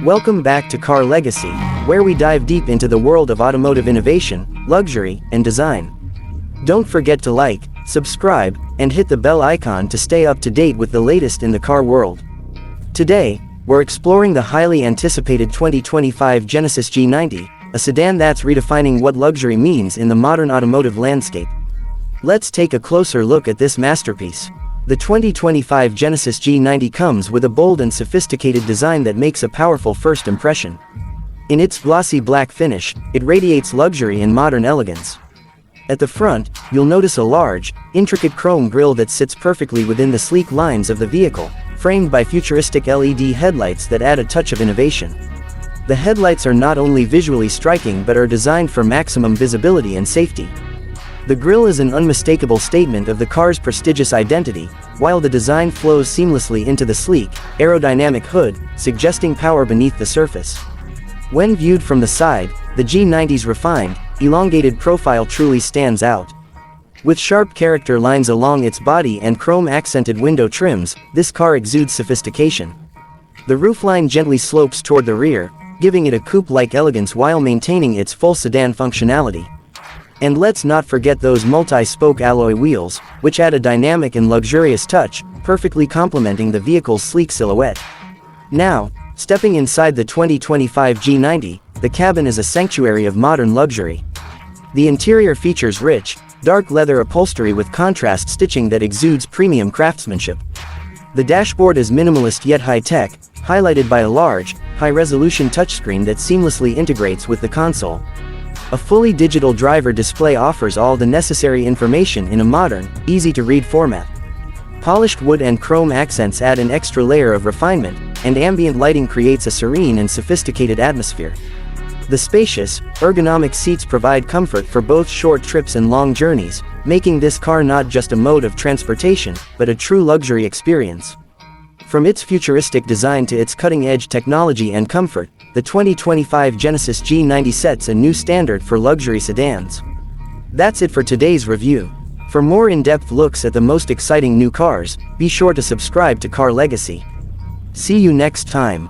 Welcome back to Car Legacy, where we dive deep into the world of automotive innovation, luxury, and design. Don't forget to like, subscribe, and hit the bell icon to stay up to date with the latest in the car world. Today, we're exploring the highly anticipated 2025 Genesis G90, a sedan that's redefining what luxury means in the modern automotive landscape. Let's take a closer look at this masterpiece. The 2025 Genesis G90 comes with a bold and sophisticated design that makes a powerful first impression. In its glossy black finish, it radiates luxury and modern elegance. At the front, you'll notice a large, intricate chrome grille that sits perfectly within the sleek lines of the vehicle, framed by futuristic LED headlights that add a touch of innovation. The headlights are not only visually striking but are designed for maximum visibility and safety. The grille is an unmistakable statement of the car's prestigious identity, while the design flows seamlessly into the sleek, aerodynamic hood, suggesting power beneath the surface. When viewed from the side, the G90's refined, elongated profile truly stands out. With sharp character lines along its body and chrome-accented window trims, this car exudes sophistication. The roofline gently slopes toward the rear, giving it a coupe-like elegance while maintaining its full sedan functionality. And let's not forget those multi-spoke alloy wheels, which add a dynamic and luxurious touch, perfectly complementing the vehicle's sleek silhouette. Now, stepping inside the 2025 G90, the cabin is a sanctuary of modern luxury. The interior features rich, dark leather upholstery with contrast stitching that exudes premium craftsmanship. The dashboard is minimalist yet high-tech, highlighted by a large, high-resolution touchscreen that seamlessly integrates with the console. A fully digital driver display offers all the necessary information in a modern, easy-to-read format. Polished wood and chrome accents add an extra layer of refinement, and ambient lighting creates a serene and sophisticated atmosphere. The spacious, ergonomic seats provide comfort for both short trips and long journeys, making this car not just a mode of transportation, but a true luxury experience. From its futuristic design to its cutting-edge technology and comfort, the 2025 Genesis G90 sets a new standard for luxury sedans. That's it for today's review. For more in-depth looks at the most exciting new cars, be sure to subscribe to Car Legacy. See you next time.